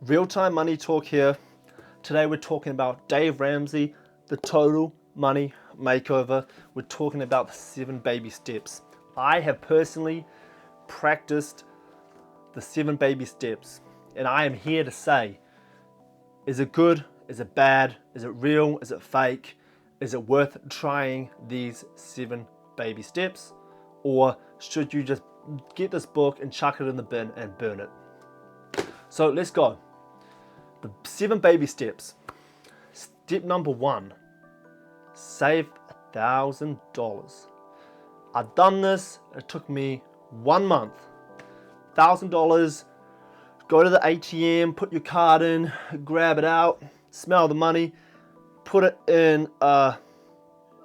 Real-time money talk here. Today we're talking about Dave Ramsey, the total money makeover. We're talking about the 7 baby steps. I have personally practiced the 7 baby steps, and I am here to say, is it good? Is it bad? Is it real? Is it fake? Is it worth trying these 7 baby steps? Or should you just get this book and chuck it in the bin and burn it? So let's go. The 7 baby steps. Step number 1, save $1,000. I've done this, it took me 1 month. $1,000, go to the ATM, put your card in, grab it out, smell the money, put it in a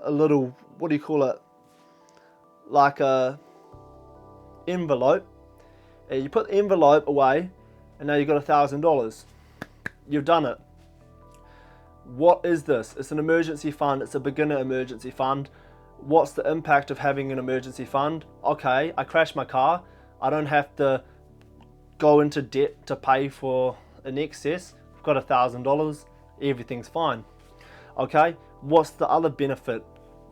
little, what do you call it? Like a envelope. And you put the envelope away, and now you've got $1,000. You've done it. What is this? It's an emergency fund. It's a beginner emergency fund. What's the impact of having an emergency fund? Okay, I crashed my car. I don't have to go into debt to pay for an excess. I've got $1,000. Everything's fine. Okay, what's the other benefit?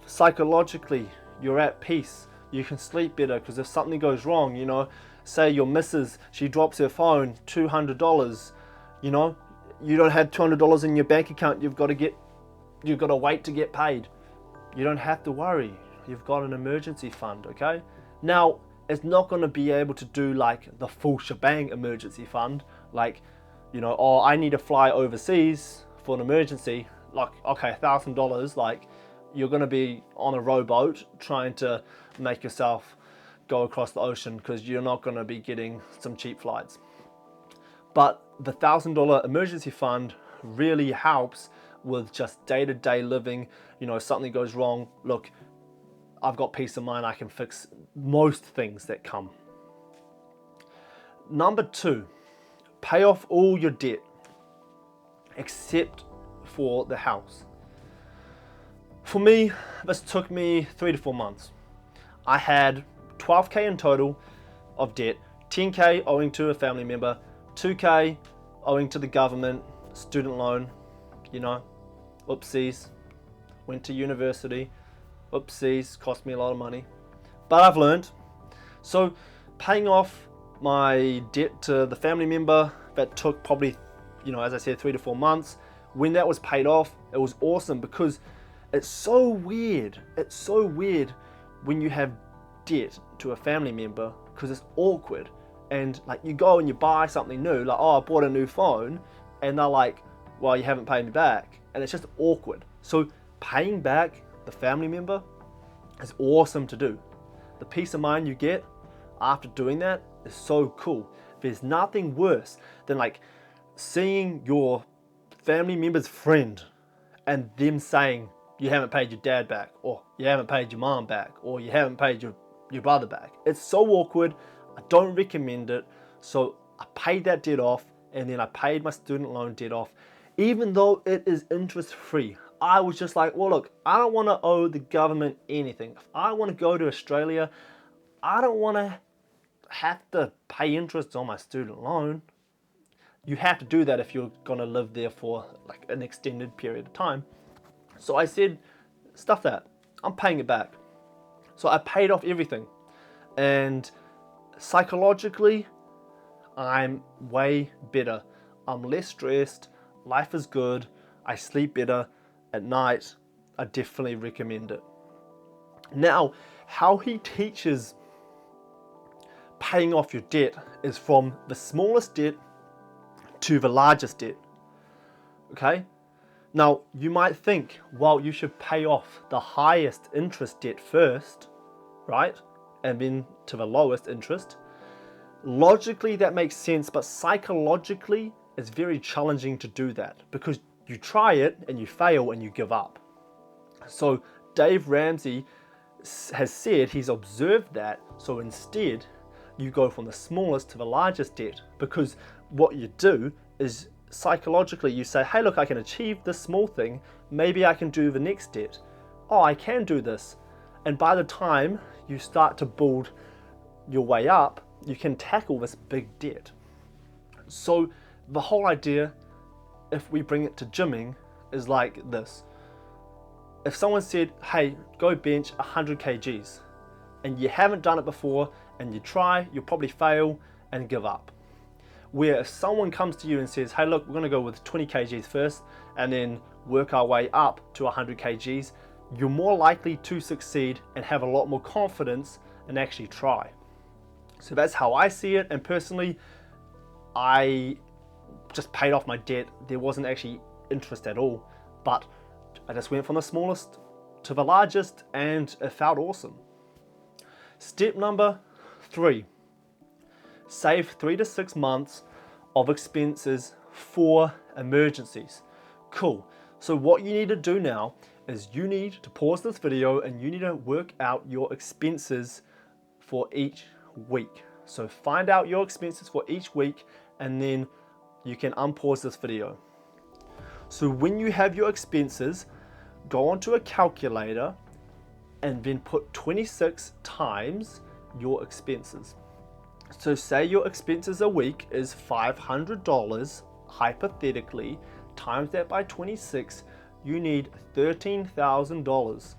Psychologically, you're at peace. You can sleep better because if something goes wrong, you know, say your missus, she drops her phone, $200, you know, you don't have $200 in your bank account, you've got to wait to get paid. You don't have to worry. You've got an emergency fund, okay? Now, it's not going to be able to do like the full shebang emergency fund, like, you know, oh, I need to fly overseas for an emergency. Like, okay, $1,000, like, you're going to be on a rowboat trying to make yourself go across the ocean because you're not going to be getting some cheap flights. But the $1,000 emergency fund really helps with just day-to-day living. You know, if something goes wrong, look, I've got peace of mind. I can fix most things that come. Number 2, pay off all your debt except for the house. For me, this took me 3 to 4 months. I had $12K in total of debt, $10K owing to a family member, $2K owing to the government, student loan, you know, oopsies, went to university, oopsies, cost me a lot of money, but I've learned. So paying off my debt to the family member, that took probably, you know, as I said, 3 to 4 months. When that was paid off, it was awesome because it's so weird when you have debt to a family member because it's awkward. And like you go and you buy something new, like, oh, I bought a new phone, and they're like, well, you haven't paid me back, and it's just awkward. So paying back the family member is awesome to do. The peace of mind you get after doing that is so cool. There's nothing worse than like seeing your family member's friend and them saying you haven't paid your dad back, or you haven't paid your mom back, or you haven't paid your brother back. It's so awkward. I don't recommend it. So I paid that debt off, and then I paid my student loan debt off, even though it is interest free. I was just like, well, look, I don't want to owe the government anything. If I want to go to Australia, I don't want to have to pay interest on my student loan. You have to do that if you're going to live there for like an extended period of time. So I said, stuff that, I'm paying it back. So I paid off everything. And psychologically, I'm way better. I'm less stressed. Life is good. I sleep better at night. I definitely recommend it. Now, how he teaches paying off your debt is from the smallest debt to the largest debt. Okay? Now, you might think, well, you should pay off the highest interest debt first, right? And then to the lowest interest. Logically, that makes sense, but psychologically, it's very challenging to do that because you try it and you fail and you give up. So Dave Ramsey has said he's observed that. So instead, you go from the smallest to the largest debt, because what you do is psychologically you say, hey, look, I can achieve this small thing. Maybe I can do the next debt. Oh, I can do this. And by the time you start to build your way up, you can tackle this big debt. So the whole idea, if we bring it to gymming, is like this. If someone said, hey, go bench 100 kgs, and you haven't done it before, and you try, you'll probably fail and give up. Where if someone comes to you and says, hey look, we're gonna go with 20 kgs first, and then work our way up to 100 kgs, you're more likely to succeed and have a lot more confidence and actually try. So that's how I see it, and personally, I just paid off my debt. There wasn't actually interest at all, but I just went from the smallest to the largest, and it felt awesome. Step number 3, save 3 to 6 months of expenses for emergencies. Cool. So what you need to do now is you need to pause this video and you need to work out your expenses for each week. So find out your expenses for each week, and then you can unpause this video. So when you have your expenses, go onto a calculator and then put 26 times your expenses. So say your expenses a week is $500, hypothetically, times that by 26, you need $13,000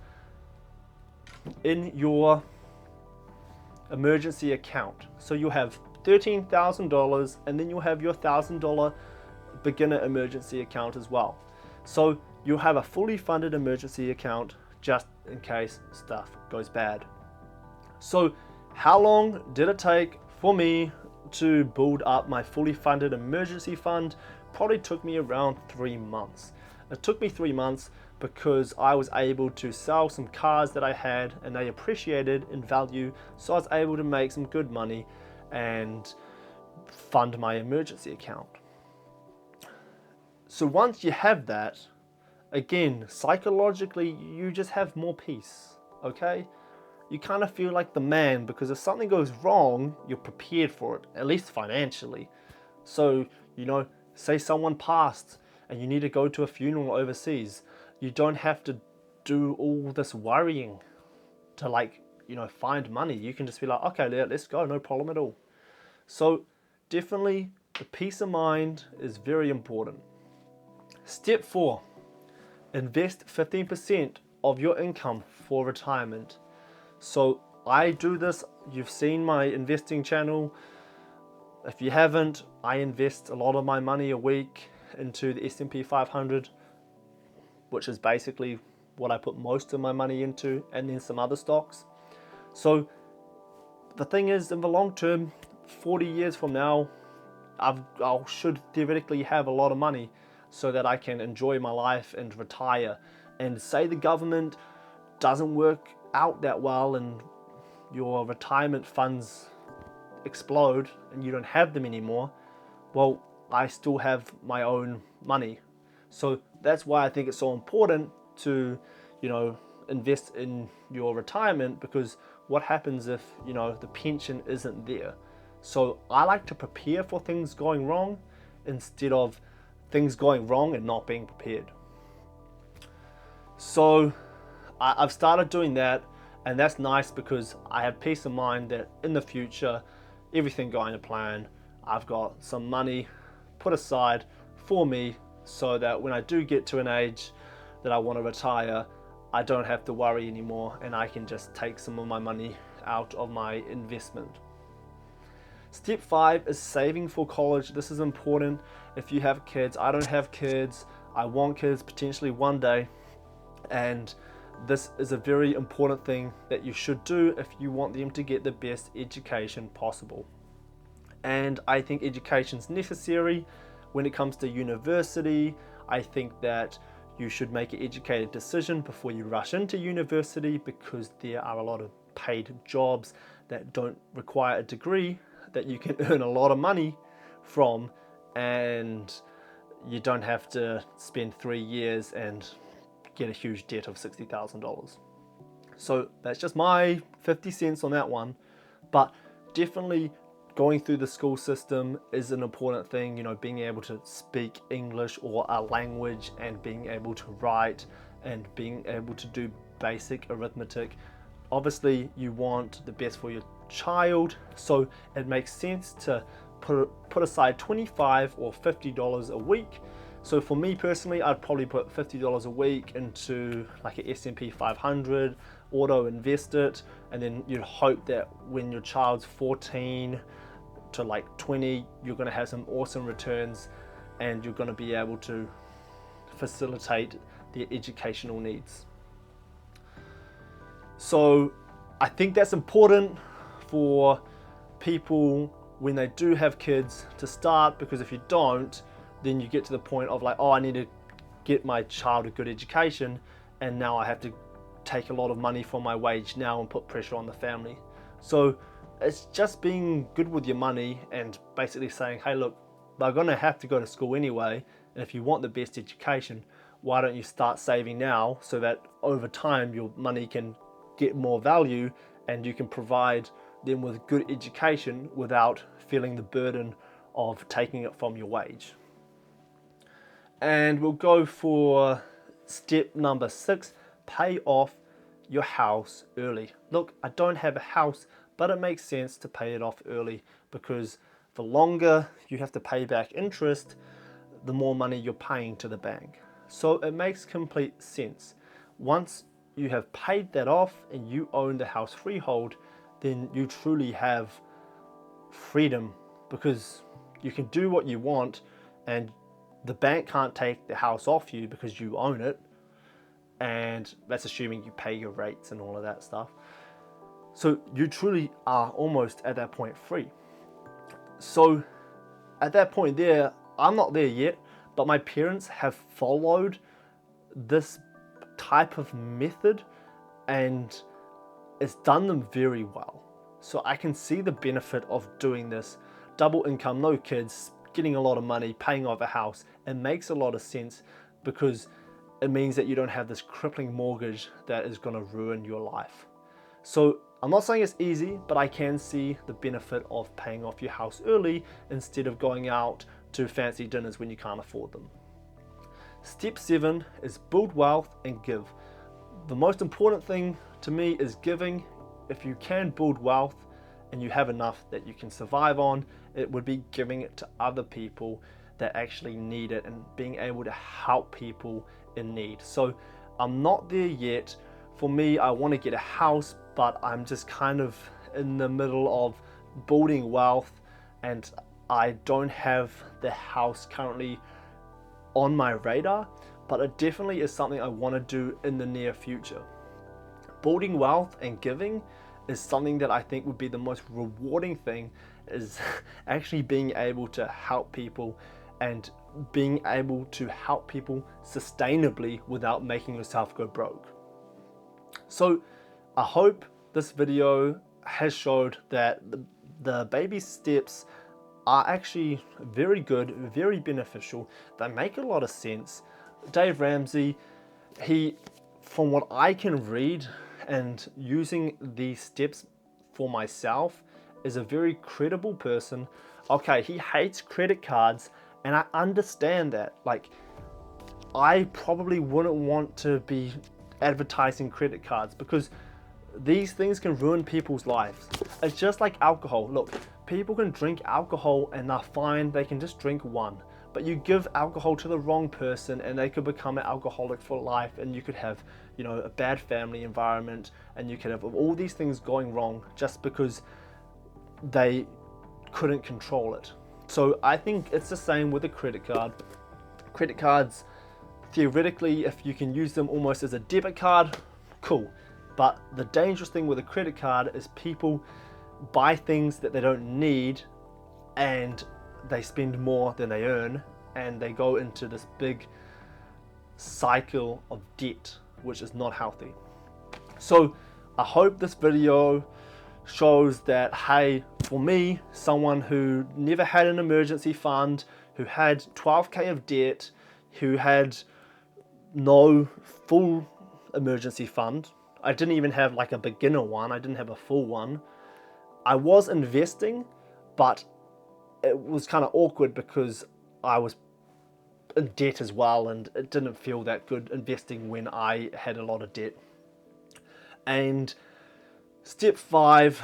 in your emergency account. So you have $13,000, and then you'll have your $1,000 beginner emergency account as well. So you'll have a fully funded emergency account just in case stuff goes bad. So how long did it take for me to build up my fully funded emergency fund? Probably took me around 3 months. It took me 3 months because I was able to sell some cars that I had, and they appreciated in value, so I was able to make some good money and fund my emergency account. So once you have that, again, psychologically, you just have more peace, okay? You kind of feel like the man, because if something goes wrong, you're prepared for it, at least financially. So, you know, say someone passed and you need to go to a funeral overseas, you don't have to do all this worrying to, like, you know, find money. You can just be like, okay, let's go, no problem at all. So definitely the peace of mind is very important. Step 4, invest 15% of your income for retirement. So I do this, you've seen my investing channel. If you haven't, I invest a lot of my money a week into the S&P 500, which is basically what I put most of my money into, and then some other stocks. So the thing is, in the long term, 40 years from now, I should theoretically have a lot of money so that I can enjoy my life and retire. And say the government doesn't work out that well and your retirement funds explode and you don't have them anymore, well, I still have my own money. So that's why I think it's so important to, you know, invest in your retirement, because what happens if, you know, the pension isn't there? So I like to prepare for things going wrong instead of things going wrong and not being prepared. So I've started doing that, and that's nice because I have peace of mind that in the future, everything going to plan, I've got some money put aside for me so that when I do get to an age that I want to retire, I don't have to worry anymore, and I can just take some of my money out of my investment. Step 5 is saving for college. This is important if you have kids. I don't have kids. I want kids potentially one day, and this is a very important thing that you should do if you want them to get the best education possible. And I think education is necessary when it comes to university. I think that you should make an educated decision before you rush into university, because there are a lot of paid jobs that don't require a degree that you can earn a lot of money from, and you don't have to spend 3 years and get a huge debt of $60,000. So that's just my 50 cents on that one. But definitely going through the school system is an important thing, you know, being able to speak English or a language, and being able to write, and being able to do basic arithmetic. Obviously you want the best for your child, so it makes sense to put aside $25 or $50 a week. So for me personally, I'd probably put $50 a week into like an S&P 500, auto invest it, and then you'd hope that when your child's 14 to like 20, you're going to have some awesome returns and you're going to be able to facilitate their educational needs. So I think that's important for people when they do have kids to start, because if you don't, then you get to the point of like, oh, I need to get my child a good education, and now I have to take a lot of money from my wage now and put pressure on the family. So it's just being good with your money and basically saying, hey, look, they're going to have to go to school anyway, and if you want the best education, why don't you start saving now so that over time your money can get more value and you can provide them with good education without feeling the burden of taking it from your wage. And we'll go for step number 6, pay off your house early. Look, I don't have a house, but it makes sense to pay it off early, because the longer you have to pay back interest, the more money you're paying to the bank. So it makes complete sense. Once you have paid that off and you own the house freehold, then you truly have freedom, because you can do what you want and the bank can't take the house off you because you own it, and that's assuming you pay your rates and all of that stuff. So you truly are almost at that point free. So at that point there, I'm not there yet, but my parents have followed this type of method and it's done them very well. So I can see the benefit of doing this. Double income, no kids, getting a lot of money, paying off a house. It makes a lot of sense because it means that you don't have this crippling mortgage that is going to ruin your life. So I'm not saying it's easy, but I can see the benefit of paying off your house early instead of going out to fancy dinners when you can't afford them. Step 7 is build wealth and give. The most important thing to me is giving. If you can build wealth and you have enough that you can survive on, it would be giving it to other people that actually need it and being able to help people in need. So I'm not there yet. For me, I want to get a house, but I'm just kind of in the middle of building wealth, and I don't have the house currently on my radar, but it definitely is something I want to do in the near future. Building wealth and giving is something that I think would be the most rewarding thing, is actually being able to help people and being able to help people sustainably without making yourself go broke. So I hope this video has showed that the baby steps are actually very good, very beneficial. They make a lot of sense. Dave Ramsey, from what I can read and using these steps for myself, is a very credible person. Okay, he hates credit cards, and I understand that. Like, I probably wouldn't want to be advertising credit cards because these things can ruin people's lives. It's just like alcohol. Look, people can drink alcohol and they're fine, they can just drink one. But you give alcohol to the wrong person and they could become an alcoholic for life, and you could have, a bad family environment, and you could have all these things going wrong just because they couldn't control it. So I think it's the same with a credit card. Credit cards, theoretically, if you can use them almost as a debit card, cool. But the dangerous thing with a credit card is people buy things that they don't need and they spend more than they earn, and they go into this big cycle of debt, which is not healthy. So I hope this video shows that, hey, for me, someone who never had an emergency fund, who had 12K of debt, who had no full emergency fund, I didn't even have like a beginner one, I didn't have a full one. I was investing, but it was kind of awkward because I was in debt as well, and it didn't feel that good investing when I had a lot of debt. And step 5,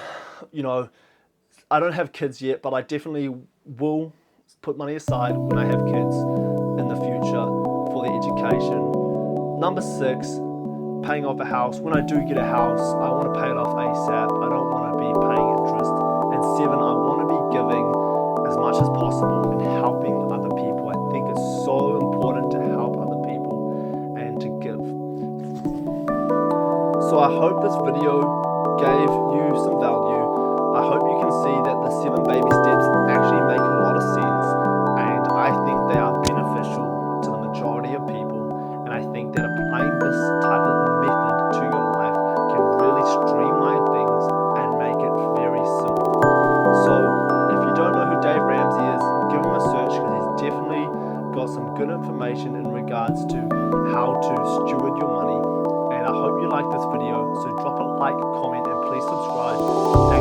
I don't have kids yet, but I definitely will put money aside when I have kids in the future for their education. Number 6, paying off a house. When I do get a house, I want to pay it off ASAP. I don't want to be paying interest. And 7, I want to be giving as much as possible and helping other people. I think it's so important to help other people and to give. So I hope this video gave you some value. I hope you can see that the 7 baby steps actually make a lot of sense, and I think they are beneficial to the majority of people, and I think that applying this type of method to your life can really streamline things and make it very simple. So if you don't know who Dave Ramsey is, give him a search, because he's definitely got some good information in regards to how to steward your money. And I hope you like this video, so drop a like, comment, and please subscribe.